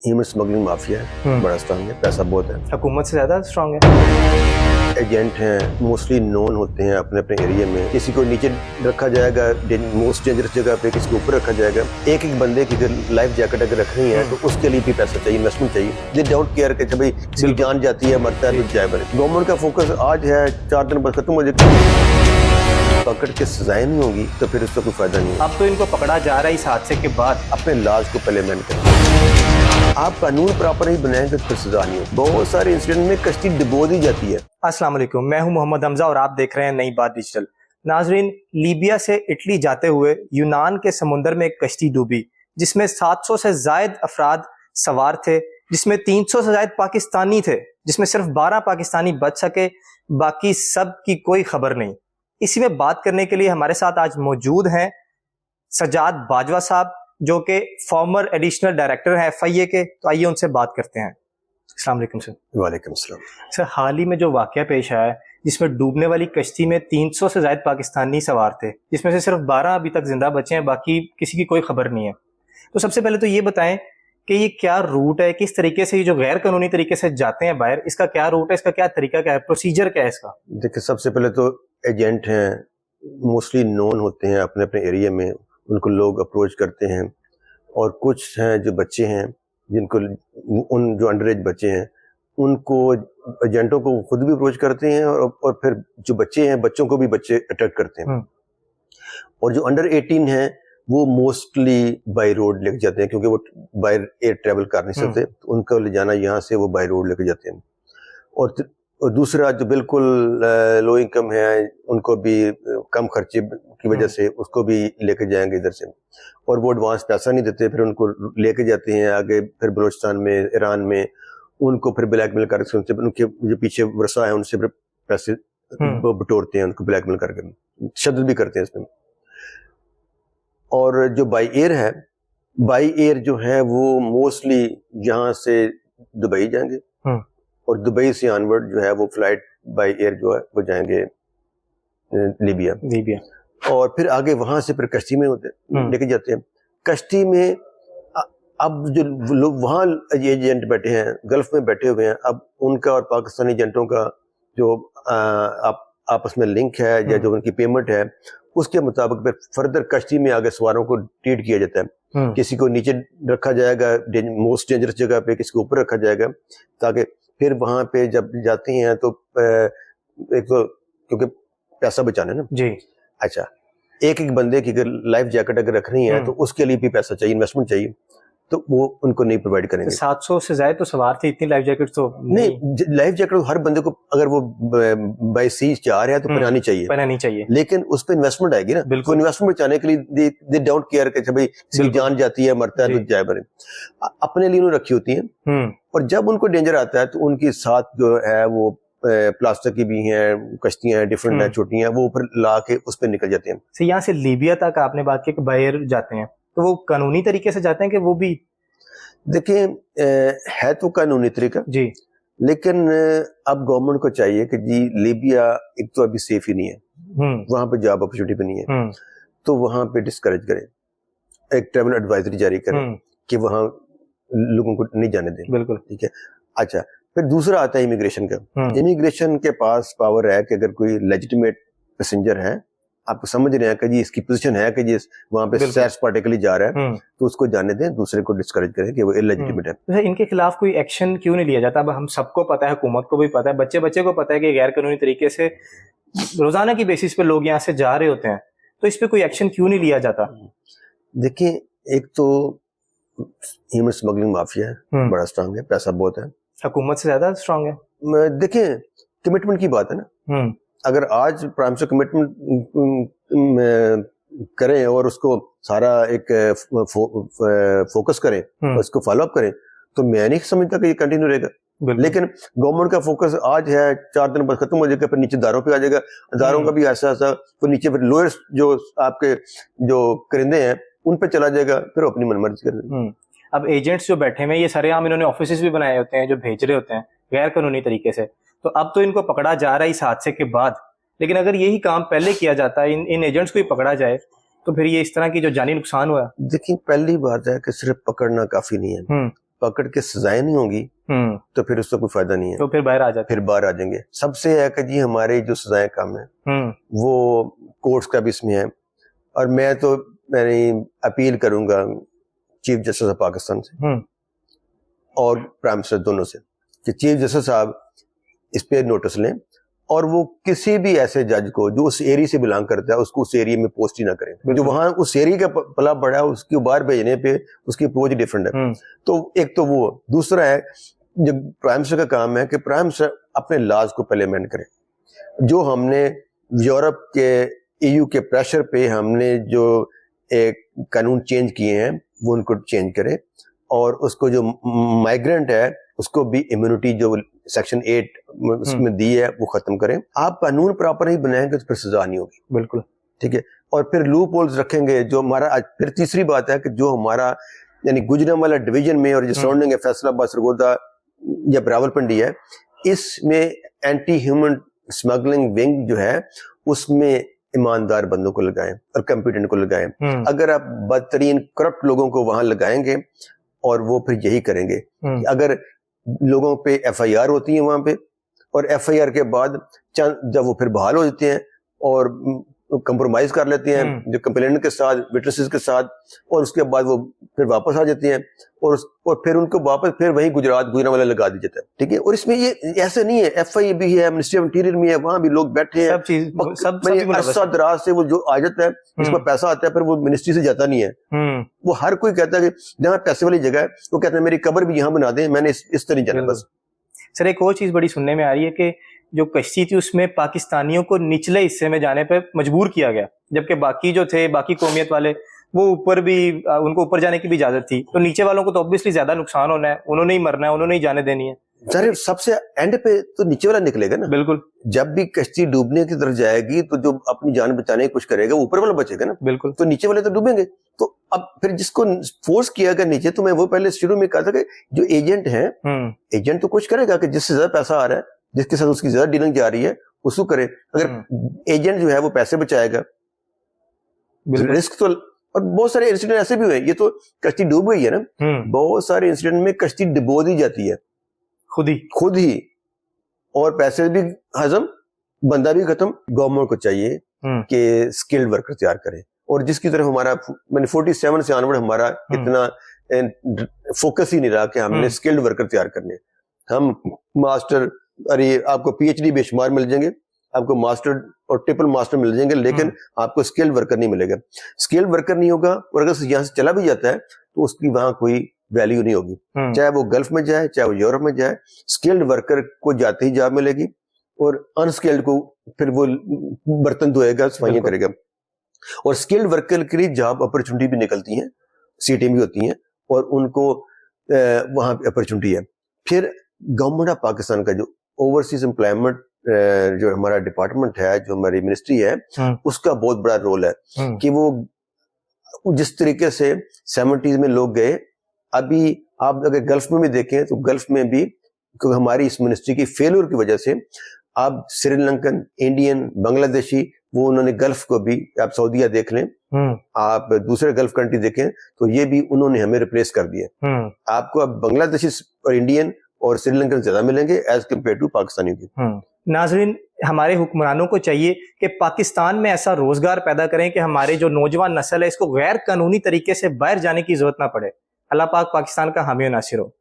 Human smuggling mafia है, बड़ा strong है, पैसा बहुत है, हुकूमत से ज़्यादा स्ट्रांग है। एजेंट हैं, मोस्टली नोन होते हैं अपने अपने एरिया में। किसी को नीचे रखा जाएगा मोस्ट डेंजरस जगह पे, किसी को ऊपर रखा जाएगा। एक एक बंदे की अगर लाइफ जैकेट अगर रखनी है तो उसके लिए भी पैसा चाहिए, इन्वेस्टमेंट चाहिए। दे डोंट केयर कि भाई किसी की जान जाती है, मरता है तो जाए बने। गवर्नमेंट का फोकस आज है, 4 दिन बाद खत्म हो जाएगा, पकड़ के सजाएं नहीं होगी तो फिर उसका कोई फायदा नहीं है। अब तो इनको पकड़ा जा रहा है इस हादसे के बाद। अपने लाज को पहले मैन करें। आप कानून प्रॉपर नहीं बनाएंगे तो फिर सजा नहीं होगी। बहुत सारे इंसिडेंट में कश्ती डुबो दी जाती है। अस्सलाम वालेकुम, मैं हूं मोहम्मद हमजा और आप देख रहे हैं नई बात डिजिटल। नाजरीन, लीबिया से इटली जाते हुए यूनान के समुंदर में एक कश्ती डूबी जिसमें 700 से जायद अफराद सवार थे, जिसमें 300 से जायद पाकिस्तानी थे, जिसमें सिर्फ 12 पाकिस्तानी बच सके, बाकी सब की कोई खबर नहीं। इसी में बात करने के लिए हमारे साथ आज मौजूद हैं सजाद बाजवा साहब, जो कि फॉर्मर एडिशनल डायरेक्टर हैं FIA के। तो आइए उनसे बात करते हैं। अस्सलाम वालेकुम सर। वालेकुम सलाम। सर, हाल ही में जो वाकया पेश आया है जिसमें डूबने वाली कश्ती में 300 से ज्यादा पाकिस्तानी सवार थे, जिसमें से सिर्फ 12 अभी तक जिंदा बचे हैं, बाकी किसी की कोई खबर नहीं है। तो सबसे पहले तो ये बताएं कि ये क्या रूट है, किस तरीके से ये जो गैर कानूनी तरीके से जाते हैं बाहर, इसका क्या रूट है, इसका क्या तरीका, क्या है, प्रोसीजर क्या है इसका? देखिए, सबसे पहले तो एजेंट हैं, मोस्टली नोन होते हैं अपने अपने एरिया में, उनको लोग अप्रोच करते हैं। और कुछ हैं जो बच्चे हैं, जिनको उन जो अंडर एज बच्चे हैं उनको एजेंटों को खुद भी अप्रोच करते हैं, और फिर जो बच्चे हैं बच्चों को भी बच्चे अट्रैक्ट करते हैं। और जो अंडर 18 हैं वो मोस्टली बाय रोड लेके जाते हैं, क्योंकि वो बाय एयर ट्रेवल कर नहीं सकते, तो उनको ले जाना यहाँ से वो बाय रोड लेके जाते हैं। और दूसरा जो बिल्कुल लो इनकम है, उनको भी कम खर्चे की वजह से उसको भी लेके जाएंगे इधर से, और वो एडवांस पैसा नहीं देते, फिर उनको लेके जाते हैं आगे, फिर बलूचिस्तान में, ईरान में, उनको फिर ब्लैकमेल करके उनके जो पीछे वर्षा है उनसे फिर पैसे बटोरते हैं, उनको ब्लैकमेल करके शद्द भी करते हैं इसमें। और जो बाई एयर है, बाई एयर जो है वो मोस्टली यहाँ से दुबई जाएंगे, और दुबई से ऑनवर्ड जो है वो फ्लाइट बाई एयर जो है वो जाएंगे लीबिया, और फिर आगे वहां से फिर कश्ती में होते लेके जाते हैं। कश्ती में अब जो लोग वहाँ एजेंट बैठे हैं, गल्फ में बैठे हुए हैं, अब उनका और पाकिस्तानी एजेंटों का जो आपस में लिंक है या जो उनकी पेमेंट है, उसके मुताबिक फिर फर्दर कश्ती में आगे सवारों को ट्रीट किया जाता है। किसी को नीचे रखा जाएगा मोस्ट डेंजरस जगह पे, किसी को ऊपर रखा जाएगा, ताकि फिर वहां पे जब जाते हैं तो एक तो क्योंकि पैसा बचाना है ना जी। अच्छा, एक एक बंदे की अगर लाइफ जैकेट अगर रखनी है तो उसके लिए भी पैसा चाहिए, इन्वेस्टमेंट चाहिए, तो वो उनको नहीं प्रोवाइड करेंगे। 700 से ज्यादा तो सवार थे, इतनी लाइफ जैकेट तो नहीं। लाइफ जैकेट हर बंदे को अगर वो बाई सी जा रहा है तो पहनानी चाहिए, लेकिन उस पर इन्वेस्टमेंट आएगी ना। बिल्कुल, इन्वेस्टमेंट बचाने के लिए दे डोंट केयर कि भाई किसी की जान जाती है, मरता है तो जाए बने, अपने लिए उन्होंने रखी होती है। और जब उनको डेंजर आता है तो उनके साथ जो है वो प्लास्टिक की भी हैं, कश्तियां हैं, डिफरेंट है, छोटी हैं, वो ऊपर ला के उस पर निकल जाते हैं। यहाँ से लीबिया तक आपने बात की कि बाहर जाते हैं, तो वो कानूनी तरीके से जाते हैं कि वो भी? देखिए, है तो कानूनी तरीका जी, लेकिन अब गवर्नमेंट को चाहिए कि जी लीबिया एक तो अभी सेफ ही नहीं है, वहां पे जॉब अपॉर्चुनिटी भी नहीं है, तो वहां पे डिस्करेज करें, एक ट्रैवल एडवाइजरी जारी करें कि वहां लोगों को नहीं जाने दें। बिल्कुल ठीक है। अच्छा, फिर दूसरा आता है इमिग्रेशन का। इमिग्रेशन के पास पावर है कि अगर कोई लेजिटिमेट पैसेंजर है, आप समझ रहे हैं कि जी इसकी पोजीशन है कि जी वहां पे सैर सपाटे के लिए जा रहा है, तो उसको जाने दें, दूसरे को डिस्करेज करें कि वो इलेजिटिमेट है। तो इनके खिलाफ कोई एक्शन क्यों नहीं लिया जाता? अब हम सबको पता है, हुकूमत को भी पता है, बच्चे को पता है कि गैर कानूनी तरीके से रोजाना की बेसिस पे लोग यहाँ से जा रहे होते हैं, तो इस पे कोई एक्शन क्यों नहीं लिया जाता? देखिए, एक तो ह्यूमन स्मगलिंग माफिया है, बड़ा स्ट्रांग है, पैसा बहुत है, हुकूमत से ज्यादा स्ट्रांग है। देखिए, कमिटमेंट की बात है ना। अगर आज प्राइम से कमिटमेंट करें और उसको सारा एक फोकस करें और उसको फॉलो अप करें, तो मैं नहीं समझता कि ये कंटिन्यू रहेगा। लेकिन गवर्नमेंट का फोकस आज है, 4 दिन बाद खत्म हो जाएगा, फिर नीचे दारों पे आ जाएगा, दारों का भी ऐसा फिर नीचे फिर लोअर जो आपके जो करिंदे हैं उन पे चला जाएगा, फिर अपनी मनमर्जी करेंगे। अब एजेंट्स जो बैठे हैं, ये सारे आम इन्होंने ऑफिस भी बनाए होते हैं जो भेज रहे होते हैं गैर कानूनी तरीके से, तो अब तो इनको पकड़ा जा रहा है इस हादसे के बाद, लेकिन अगर यही काम पहले किया जाता है, इन एजेंट्स को ही पकड़ा जाए, तो फिर ये इस तरह की जो जानी नुकसान हुआ। देखिए, पहली बात है कि सिर्फ पकड़ना काफी नहीं है, पकड़ के सजाएं नहीं होंगी तो फिर उसका कोई फायदा नहीं है, तो फिर बाहर आ जाते फिर बाहर आ जाएंगे। सबसे है कि जी हमारे जो सजाएं कम है वो कोर्ट्स का भी इसमें है। और मैंने अपील करूंगा चीफ जस्टिस ऑफ पाकिस्तान से और प्राइम मिनिस्टर दोनों से कि चीफ जस्टिस साहब इस पे नोटिस लें और वो किसी भी ऐसे जज को जो उस एरिया से बिलोंग करता है उसको उस एरिया में पोस्ट ही ना करें। जो वहां उस एरिया का पला पड़ा है उसके बाहर भेजने पे उसकी अप्रोच डिफरेंट है। तो एक तो वो, दूसरा है जब प्राइम मिनिस्टर का काम है कि प्राइम मिनिस्टर अपने लॉज को पहले अमेंड करे। जो हमने यूरोप के EU के प्रेशर पे हमने जो एक कानून चेंज किए हैं वो उनको चेंज करे और उसको जो माइग्रेंट है उसको भी इम्यूनिटी जो सेक्शन 8 उसमें दी है वो खत्म करें। आप कानून प्रॉपर नहीं बनाएंगे तो फिर सजा नहीं होगी। बिल्कुल ठीक है। और फिर लूप होल्स रखेंगे जो हमारा फिर तीसरी बात है कि जो हमारा यानी गुजरांवाला डिवीजन में और जो सराउंडिंग है फैसलाबाद, सरगोदा या रावलपिंडी है, इसमें एंटी ह्यूमन स्मगलिंग विंग जो है उसमें ईमानदार बंदों को लगाएं और कंप्यूटेंट को लगाएं। अगर आप बदतरीन करप्ट लोगों को वहां लगाएंगे और वो फिर यही करेंगे। अगर लोगों पे FIR होती है वहां पे और FIR के बाद जब वो फिर बहाल हो जाते हैं और कंप्रोमाइज कर लेते हैं जो कंप्लेनेंट के साथ, विटनेसेस के साथ, और उसके बाद वो फिर वापस आ जाते हैं और फिर उनको वापस फिर वही गुजरांवाला लगा दिया जाता है। ठीक है। और इसमें ये ऐसे नहीं है, FIA भी है, मिनिस्ट्री ऑफ इंटीरियर में है, वहां भी लोग बैठे हैं, सब अरसा दराज से वो जो आ जाता है जिसमें पैसा आता है फिर वो मिनिस्ट्री से जाता नहीं है। वो हर कोई कहता है कि जहाँ पैसे वाली जगह है वो कहते हैं मेरी कब्र भी यहाँ बना दें, मैंने इस तरह जाना। बस सर एक और चीज बड़ी सुनने में आ रही है कि जो कश्ती थी उसमें पाकिस्तानियों को निचले हिस्से में जाने पे मजबूर किया गया, जबकि बाकी जो थे, बाकी कौमियत वाले, वो ऊपर भी, उनको ऊपर जाने की भी इजाजत थी। तो नीचे वालों को तो ऑब्वियसली ज्यादा नुकसान होना है, उन्होंने ही मरना है, उन्होंने ही जाने देनी है। सर सबसे एंड पे तो नीचे वाला निकलेगा ना। बिल्कुल। जब भी कश्ती डूबने की तरफ जाएगी तो जो अपनी जान बचाने की कोशिश करेगा ऊपर वाला बचेगा ना। बिल्कुल। तो नीचे वाले तो डूबेंगे। तो अब फिर जिसको फोर्स किया गया नीचे, तो मैं वो पहले शुरू में कहा था कि जो एजेंट है, एजेंट तो कुछ करेगा कि जिससे ज्यादा पैसा आ रहा है, जिसके साथ उसकी ज्यादा डीलिंग जा रही है उसको करे। अगर एजेंट जो है वो पैसे बचाएगा, रिस्क तो, और बहुत सारे इंसिडेंट ऐसे भी हुए। ये तो कश्ती डूब गई है ना, बहुत सारे इंसिडेंट में कश्ती डुबो दी जाती है खुद ही और पैसे भी हजम, बंदा भी खत्म। गवर्नमेंट को चाहिए कि स्किल्ड वर्कर तैयार करे और जिसकी तरफ हमारा मैंने 47 से ऑनवर्ड हमारा इतना फोकस ही नहीं रहा कि हमने स्किल्ड वर्कर तैयार करने। हम मास्टर, अरे आपको PhD बेशुमार मिल जाएंगे, आपको मास्टर और ट्रिपल मास्टर मिल जाएंगे, लेकिन आपको स्किल्ड वर्कर नहीं मिलेगा। स्किल्ड वर्कर नहीं होगा और अगर यहाँ से चला भी जाता है तो उसकी वहां कोई वैल्यू नहीं होगी, चाहे वो गल्फ में जाए चाहे वो यूरोप में जाए। स्किल्ड वर्कर को जाते ही जॉब मिलेगी और अनस्किल्ड को फिर वो बर्तन धोएगा, सफाइयां करेगा। और स्किल्ड वर्कर के लिए जॉब अपॉर्चुनिटी भी निकलती हैं, सीटें भी होती हैं और उनको वहां पे अपॉर्चुनिटी है। फिर गवर्नमेंट ऑफ पाकिस्तान का जो ओवरसीज एम्प्लॉयमेंट जो हमारा डिपार्टमेंट है, जो हमारी मिनिस्ट्री है, उसका बहुत बड़ा रोल है कि वो जिस तरीके से 70s में लोग गए, अभी आप अगर गल्फ में भी देखें तो गल्फ में भी क्योंकि हमारी इस मिनिस्ट्री की फेलियर की वजह से आप श्रीलंकन, इंडियन, बांग्लादेशी, वो उन्होंने गल्फ को भी, आप सऊदीया देख लें, आप दूसरे गल्फ कंट्री देखें तो ये भी उन्होंने हमें रिप्लेस कर दिया। आपको अब बांग्लादेशी और इंडियन और श्रीलंकन ज्यादा मिलेंगे एज कम्पेयर टू पाकिस्तानियों की। नाजरीन, हमारे हुक्मरानों को चाहिए कि पाकिस्तान में ऐसा रोजगार पैदा करें कि हमारे जो नौजवान नस्ल है इसको गैर कानूनी तरीके से बाहर जाने की जरूरत ना पड़े। अल्लाह पाक पाकिस्तान का हामी और नासिर हो।